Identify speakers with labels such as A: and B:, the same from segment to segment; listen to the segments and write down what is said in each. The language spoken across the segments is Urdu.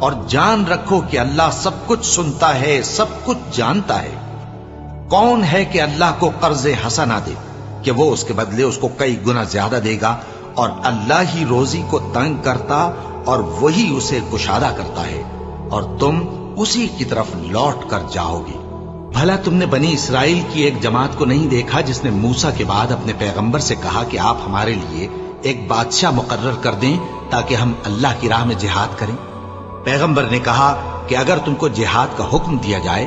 A: اور جان رکھو کہ اللہ سب کچھ سنتا ہے، سب کچھ جانتا ہے۔ کون ہے کہ اللہ کو قرض حسنہ دے کہ وہ اس کے بدلے اس کو کئی گنا زیادہ دے گا، اور اللہ ہی روزی کو تنگ کرتا اور وہی اسے کشادہ کرتا ہے، اور تم اسی کی طرف لوٹ کر جاؤ گے۔ بھلا تم نے بنی اسرائیل کی ایک جماعت کو نہیں دیکھا جس نے موسیٰ کے بعد اپنے پیغمبر سے کہا کہ آپ ہمارے لیے ایک بادشاہ مقرر کر دیں تاکہ ہم اللہ کی راہ میں جہاد کریں؟ پیغمبر نے کہا کہ اگر تم کو جہاد کا حکم دیا جائے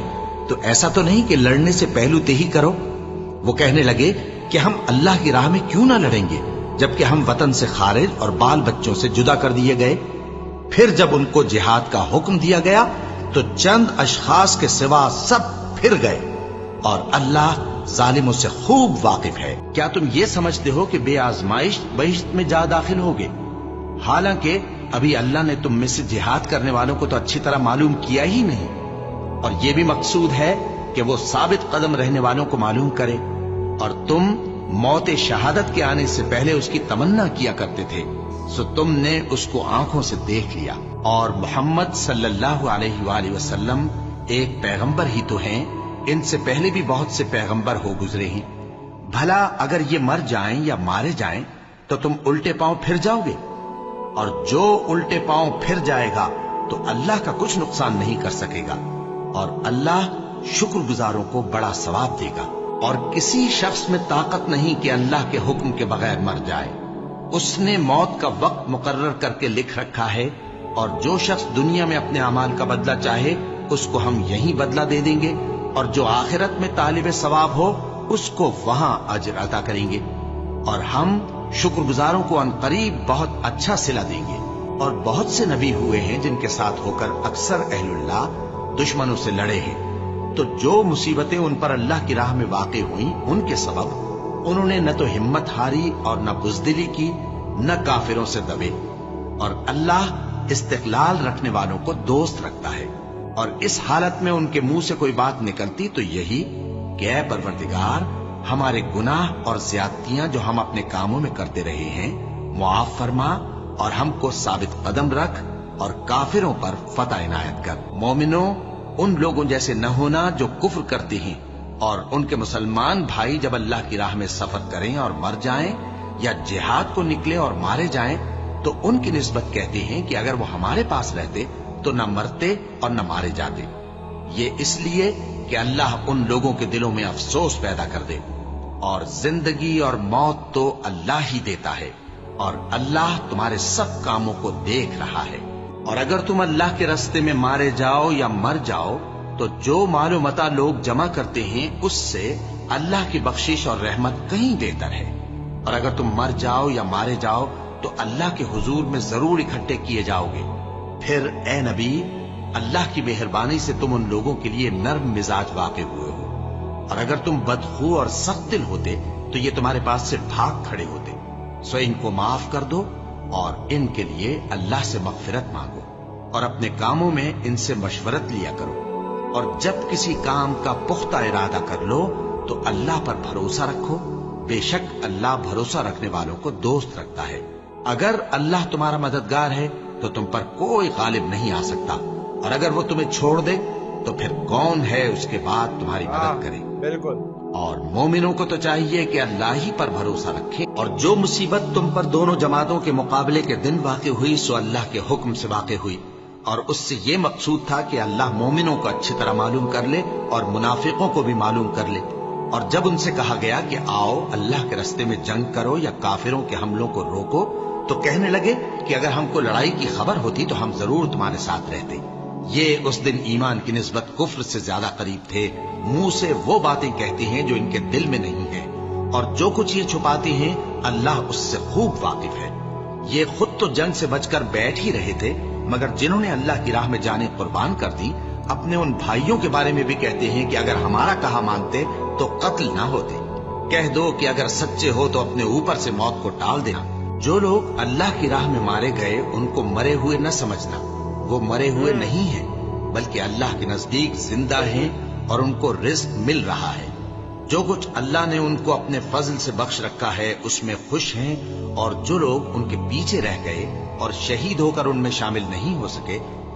A: تو ایسا تو نہیں کہ لڑنے سے پہلو تہی کرو۔ وہ کہنے لگے کہ ہم اللہ کی راہ میں کیوں نہ لڑیں گے جبکہ ہم وطن سے خارج اور بال بچوں سے جدا کر دیے گئے۔ پھر جب ان کو جہاد کا حکم دیا گیا تو چند اشخاص کے سوا سب پھر گئے، اور اللہ ظالموں سے خوب واقف ہے۔ کیا تم یہ سمجھتے ہو کہ بے آزمائش بہشت میں جا داخل ہوگے؟ حالانکہ ابھی اللہ نے تم میں سے جہاد کرنے والوں کو تو اچھی طرح معلوم کیا ہی نہیں، اور یہ بھی مقصود ہے کہ وہ ثابت قدم رہنے والوں کو معلوم کرے، اور تم موت شہادت کے آنے سے پہلے اس کی تمنا کیا کرتے تھے، سو تم نے اس کو آنکھوں سے دیکھ لیا۔ اور محمد صلی اللہ علیہ وآلہ وسلم ایک پیغمبر ہی تو ہیں، ان سے پہلے بھی بہت سے پیغمبر ہو گزرے ہیں۔ بھلا اگر یہ مر جائیں یا مارے جائیں تو تم الٹے پاؤں پھر جاؤ گے؟ اور جو الٹے پاؤں پھر جائے گا تو اللہ کا کچھ نقصان نہیں کر سکے گا، اور اللہ شکر گزاروں کو بڑا ثواب دے گا۔ اور کسی شخص میں طاقت نہیں کہ اللہ کے حکم کے بغیر مر جائے، اس نے موت کا وقت مقرر کر کے لکھ رکھا ہے، اور جو شخص دنیا میں اپنے اعمال کا بدلہ چاہے اس کو ہم یہیں بدلہ دے دیں گے، اور جو آخرت میں طالب ثواب ہو اس کو وہاں اجر عطا کریں گے، اور ہم شکر گزاروں کو عنقریب بہت اچھا صلہ دیں گے۔ اور بہت سے نبی ہوئے ہیں جن کے ساتھ ہو کر اکثر اہل اللہ دشمنوں سے لڑے ہیں، تو جو مصیبتیں ان پر اللہ کی راہ میں واقع ہوئیں ان کے سبب انہوں نے نہ تو ہمت ہاری اور نہ بزدلی کی، نہ کافروں سے دبے، اور اللہ استقلال رکھنے والوں کو دوست رکھتا ہے۔ اور اس حالت میں ان کے منہ سے کوئی بات نکلتی تو یہی کہ اے پروردگار، ہمارے گناہ اور زیادتیاں جو ہم اپنے کاموں میں کرتے رہے ہیں معاف فرما، اور ہم کو ثابت قدم رکھ، اور کافروں پر فتح عنایت کر۔ مومنوں، ان لوگوں جیسے نہ ہونا جو کفر کرتے ہیں، اور ان کے مسلمان بھائی جب اللہ کی راہ میں سفر کریں اور مر جائیں، یا جہاد کو نکلے اور مارے جائیں، تو ان کی نسبت کہتے ہیں کہ اگر وہ ہمارے پاس رہتے تو نہ مرتے اور نہ مارے جاتے۔ یہ اس لیے کہ اللہ ان لوگوں کے دلوں میں افسوس پیدا کر دے، اور زندگی اور موت تو اللہ ہی دیتا ہے، اور اللہ تمہارے سب کاموں کو دیکھ رہا ہے۔ اور اگر تم اللہ کے راستے میں مارے جاؤ یا مر جاؤ تو جو مال و متاع لوگ جمع کرتے ہیں اس سے اللہ کی بخشش اور رحمت کہیں بہتر ہے، اور اگر تم مر جاؤ یا مارے جاؤ تو اللہ کے حضور میں ضرور اکٹھے کیے جاؤ گے۔ پھر اے نبی، اللہ کی مہربانی سے تم ان لوگوں کے لیے نرم مزاج واقع ہوئے ہو، اور اگر تم بدخو اور سخت دل ہوتے تو یہ تمہارے پاس سے بھاگ کھڑے ہوتے، سو ان کو معاف کر دو اور ان کے لیے اللہ سے مغفرت مانگو، اور اپنے کاموں میں ان سے مشورت لیا کرو، اور جب کسی کام کا پختہ ارادہ کر لو تو اللہ پر بھروسہ رکھو، بے شک اللہ بھروسہ رکھنے والوں کو دوست رکھتا ہے۔ اگر اللہ تمہارا مددگار ہے تو تم پر کوئی غالب نہیں آ سکتا، اور اگر وہ تمہیں چھوڑ دے تو پھر کون ہے اس کے بعد تمہاری مدد کرے۔
B: بالکل۔
A: اور مومنوں کو تو چاہیے کہ اللہ ہی پر بھروسہ رکھیں، اور جو مصیبت تم پر دونوں جماعتوں کے مقابلے کے دن واقع ہوئی سو اللہ کے حکم سے واقع ہوئی، اور اس سے یہ مقصود تھا کہ اللہ مومنوں کو اچھی طرح معلوم کر لے اور منافقوں کو بھی معلوم کر لے۔ اور جب ان سے کہا گیا کہ آؤ اللہ کے راستے میں جنگ کرو یا کافروں کے حملوں کو روکو، تو کہنے لگے کہ اگر ہم کو لڑائی کی خبر ہوتی تو ہم ضرور تمہارے ساتھ رہتے۔ یہ اس دن ایمان کی نسبت کفر سے زیادہ قریب تھے، منہ سے وہ باتیں کہتے ہیں جو ان کے دل میں نہیں ہیں، اور جو کچھ یہ چھپاتے ہیں اللہ اس سے خوب واقف ہے۔ یہ خود تو جنگ سے بچ کر بیٹھ ہی رہے تھے، مگر جنہوں نے اللہ کی راہ میں جانیں قربان کر دی اپنے ان بھائیوں کے بارے میں بھی کہتے ہیں کہ اگر ہمارا کہا مانتے تو قتل نہ ہوتے۔ کہہ دو کہ اگر سچے ہو تو اپنے اوپر سے موت کو ٹال دینا۔ جو لوگ اللہ کی راہ میں مارے گئے ان کو مرے ہوئے نہ سمجھنا، وہ مرے ہوئے نہیں ہیں بلکہ اللہ کے نزدیک زندہ ہیں اور ان کو رزق مل رہا ہے۔ جو کچھ اللہ نے ان کو اپنے فضل سے بخش رکھا ہے اس میں خوش ہیں، اور جو لوگ ان کے پیچھے رہ گئے اور شہید ہو کر ان میں شامل نہیں ہو سکے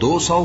A: 200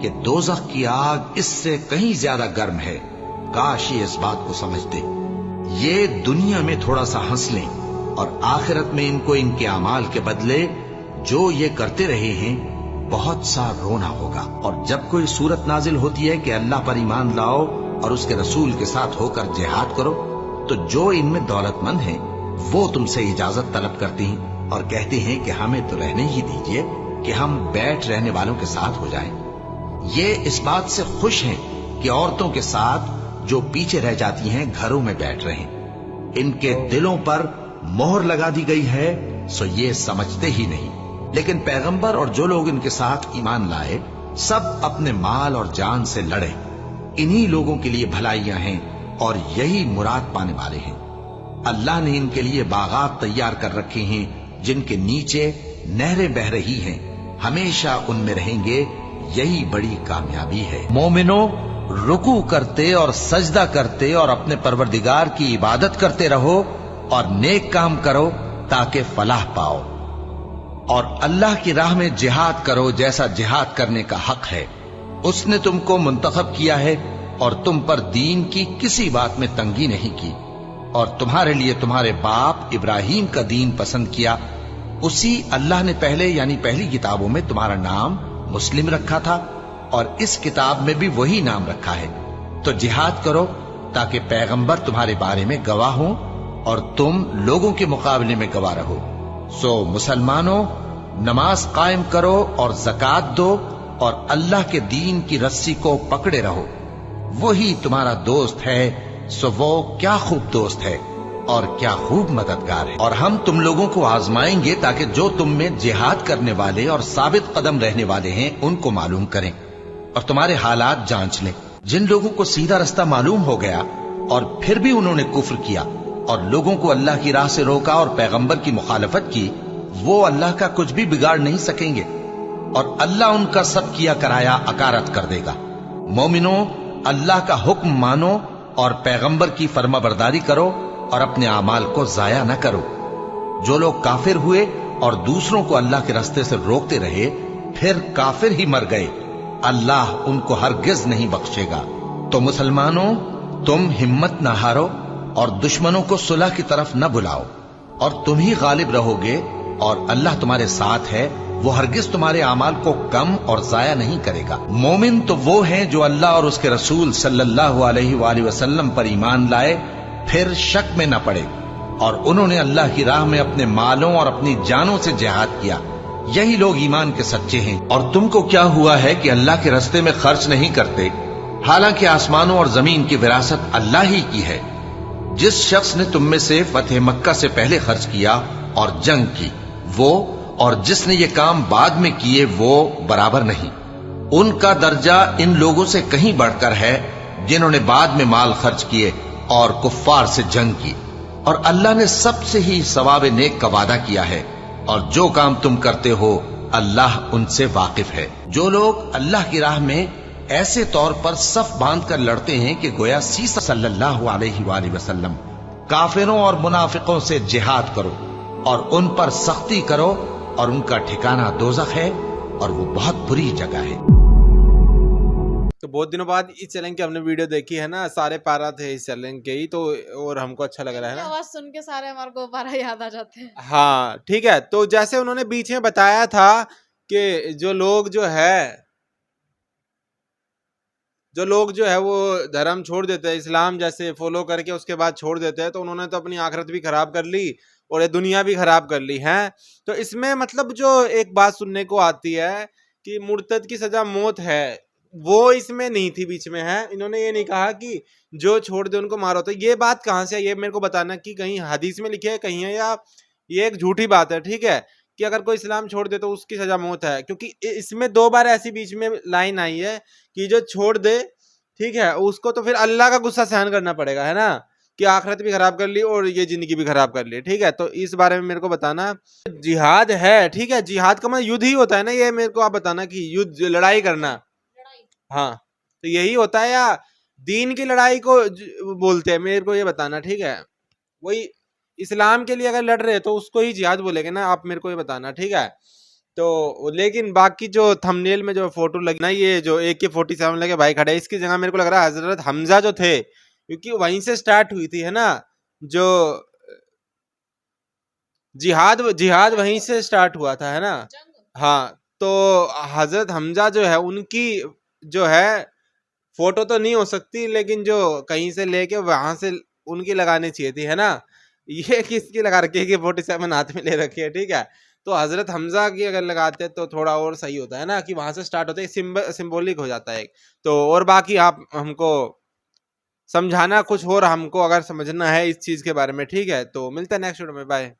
A: کہ دوزخ کی آگ اس سے کہیں زیادہ گرم ہے، کاش یہ اس بات کو سمجھتے۔ یہ دنیا میں تھوڑا سا ہنس لیں اور آخرت میں ان کو ان کے اعمال کے بدلے جو یہ کرتے رہے ہیں بہت سا رونا ہوگا۔ اور جب کوئی صورت نازل ہوتی ہے کہ اللہ پر ایمان لاؤ اور اس کے رسول کے ساتھ ہو کر جہاد کرو، تو جو ان میں دولت مند ہیں وہ تم سے اجازت طلب کرتے ہیں اور کہتے ہیں کہ ہمیں تو رہنے ہی دیجئے کہ ہم بیٹھ رہنے والوں کے ساتھ ہو جائیں۔ یہ اس بات سے خوش ہیں کہ عورتوں کے ساتھ جو پیچھے رہ جاتی ہیں گھروں میں بیٹھ رہیں۔ ان کے دلوں پر مہر لگا دی گئی ہے، سو یہ سمجھتے ہی نہیں۔ لیکن پیغمبر اور جو لوگ ان کے ساتھ ایمان لائے سب اپنے مال اور جان سے لڑے۔ انہی لوگوں کے لیے بھلائیاں ہیں اور یہی مراد پانے والے ہیں۔ اللہ نے ان کے لیے باغات تیار کر رکھے ہیں جن کے نیچے نہریں بہ رہی ہیں، ہمیشہ ان میں رہیں گے، یہی بڑی کامیابی ہے۔ مومنوں، رکوع کرتے اور سجدہ کرتے اور اپنے پروردگار کی عبادت کرتے رہو اور نیک کام کرو تاکہ فلاح پاؤ، اور اللہ کی راہ میں جہاد کرو جیسا جہاد کرنے کا حق ہے۔ اس نے تم کو منتخب کیا ہے اور تم پر دین کی کسی بات میں تنگی نہیں کی، اور تمہارے لیے تمہارے باپ ابراہیم کا دین پسند کیا۔ اسی اللہ نے پہلے یعنی پہلی کتابوں میں تمہارا نام مسلم رکھا تھا، اور اس کتاب میں بھی وہی نام رکھا ہے۔ تو جہاد کرو تاکہ پیغمبر تمہارے بارے میں گواہ ہوں اور تم لوگوں کے مقابلے میں گواہ رہو۔ سو مسلمانوں، نماز قائم کرو اور زکوٰۃ دو اور اللہ کے دین کی رسی کو پکڑے رہو، وہی تمہارا دوست ہے، سو وہ کیا خوب دوست ہے اور کیا خوب مددگار ہے۔ اور ہم تم لوگوں کو آزمائیں گے تاکہ جو تم میں جہاد کرنے والے اور ثابت قدم رہنے والے ہیں ان کو معلوم کریں اور تمہارے حالات جانچ لیں۔ جن لوگوں کو سیدھا رستہ معلوم ہو گیا اور پھر بھی انہوں نے کفر کیا اور لوگوں کو اللہ کی راہ سے روکا اور پیغمبر کی مخالفت کی، وہ اللہ کا کچھ بھی بگاڑ نہیں سکیں گے، اور اللہ ان کا سب کیا کرایا اکارت کر دے گا۔ مومنوں، اللہ کا حکم مانو اور پیغمبر کی فرما برداری کرو اور اپنے اعمال کو ضائع نہ کرو۔ جو لوگ کافر ہوئے اور دوسروں کو اللہ کے راستے سے روکتے رہے پھر کافر ہی مر گئے، اللہ ان کو ہرگز نہیں بخشے گا۔ تو مسلمانوں، تم ہمت نہ ہارو اور دشمنوں کو صلح کی طرف نہ بلاؤ، اور تم ہی غالب رہو گے، اور اللہ تمہارے ساتھ ہے، وہ ہرگز تمہارے اعمال کو کم اور ضائع نہیں کرے گا۔ مومن تو وہ ہیں جو اللہ اور اس کے رسول صلی اللہ علیہ وآلہ وسلم پر ایمان لائے پھر شک میں نہ پڑے، اور انہوں نے اللہ کی راہ میں اپنے مالوں اور اپنی جانوں سے جہاد کیا، یہی لوگ ایمان کے سچے ہیں۔ اور تم کو کیا ہوا ہے کہ اللہ کے راستے میں خرچ نہیں کرتے، حالانکہ آسمانوں اور زمین کی وراثت اللہ ہی کی ہے؟ جس شخص نے تم میں سے فتح مکہ سے پہلے خرچ کیا اور جنگ کی، وہ اور جس نے یہ کام بعد میں کیے وہ برابر نہیں۔ ان کا درجہ ان لوگوں سے کہیں بڑھ کر ہے جنہوں نے بعد میں مال خرچ کیے اور کفار سے جنگ کی، اور اللہ نے سب سے ہی ثواب نیک کا وعدہ کیا ہے، اور جو کام تم کرتے ہو اللہ ان سے واقف ہے۔ جو لوگ اللہ کی راہ میں ایسے طور پر صف باندھ کر لڑتے ہیں کہ گویا سیسا صلی اللہ علیہ وآلہ وسلم، کافروں اور منافقوں سے جہاد کرو اور ان پر سختی کرو، اور ان کا ٹھکانہ دوزخ ہے اور وہ بہت بری جگہ ہے۔
B: تو بہت دنوں بعد اس چیلنج کی ہم نے ویڈیو دیکھی ہے نا، سارے پارا تھے اس چیلنج کے ہی، تو اور ہم کو اچھا لگ رہا ہے نا،
C: آواز سن کے سارے ہمارے کو پارا یاد آ جاتے ہیں۔
B: ہاں ٹھیک ہے۔ تو جیسے انہوں نے بیچ میں بتایا تھا کہ جو لوگ جو ہے وہ دھرم چھوڑ دیتے ہیں، اسلام جیسے فالو کر کے اس کے بعد چھوڑ دیتے ہیں، تو انہوں نے تو اپنی آخرت بھی خراب کر لی اور یہ دنیا بھی خراب کر لی ہے۔ تو اس میں مطلب جو ایک بات سننے کو آتی ہے کہ مرتد کی سزا موت ہے، وہ اس میں نہیں تھی، بیچ میں ہے۔ انہوں نے یہ نہیں کہا کہ جو چھوڑ دے ان کو مارو، تو یہ بات کہاں سے ہے یہ میرے کو بتانا، کہ کہیں حدیث میں لکھے ہے کہیں ہے، یا یہ ایک جھوٹی بات ہے، ٹھیک ہے، کہ اگر کوئی اسلام چھوڑ دے تو اس کی سزا موت ہے، کیونکہ اس میں 2 بار ایسی بیچ میں لائن آئی ہے کہ جو چھوڑ دے، ٹھیک ہے، اس کو تو پھر اللہ کا غصہ سہن کرنا پڑے گا، ہے نا، کہ آخرت بھی خراب کر لی اور یہ زندگی بھی خراب کر لی، ٹھیک ہے۔ تو اس بارے میں میرے کو بتانا، جہاد ہے، ٹھیک ہے، جہاد کا مطلب یدھ ہی ہوتا ہے نا، یہ میرے کو آپ بتانا کہ یدھ لڑائی کرنا، ہاں تو یہی ہوتا ہے، یا دین کی لڑائی کو بولتے ہیں، میرے کو یہ بتانا، ٹھیک ہے۔ وہی اسلام کے لیے اگر لڑ رہے تو اس کو ہی جہاد بولے گے نا، آپ میرے کو یہ بتانا، ٹھیک ہے۔ تو لیکن باقی جو تھمنیل میں جو فوٹو لگی نا، یہ جو AK-47 لے کے بھائی کھڑے، اس کی جگہ میرے کو لگ رہا ہے حضرت حمزہ جو تھے، کیونکہ وہیں سے سٹارٹ ہوئی تھی، ہے نا، جو جہاد وہیں سے سٹارٹ ہوا تھا، ہے نا. ہاں، تو حضرت حمزہ جو ہے ان کی جو ہے فوٹو تو نہیں ہو سکتی، لیکن جو کہیں سے لے کے وہاں سے ان کی لگانی چاہیے تھی، ہے نا. یہ کس کی لگا رکھی ہے کہ 47 ہاتھ میں لے رکھی ہے، ٹھیک ہے. تو حضرت حمزہ کی اگر لگاتے تو تھوڑا اور صحیح ہوتا ہے نا، کہ وہاں سے سٹارٹ ہوتا ہے، سمبولک ہو جاتا ہے. تو اور باقی آپ ہم کو سمجھانا کچھ اور، ہم کو اگر سمجھنا ہے اس چیز کے بارے میں، ٹھیک ہے. تو ملتے ہیں نیکسٹ ویڈیو میں، بائے.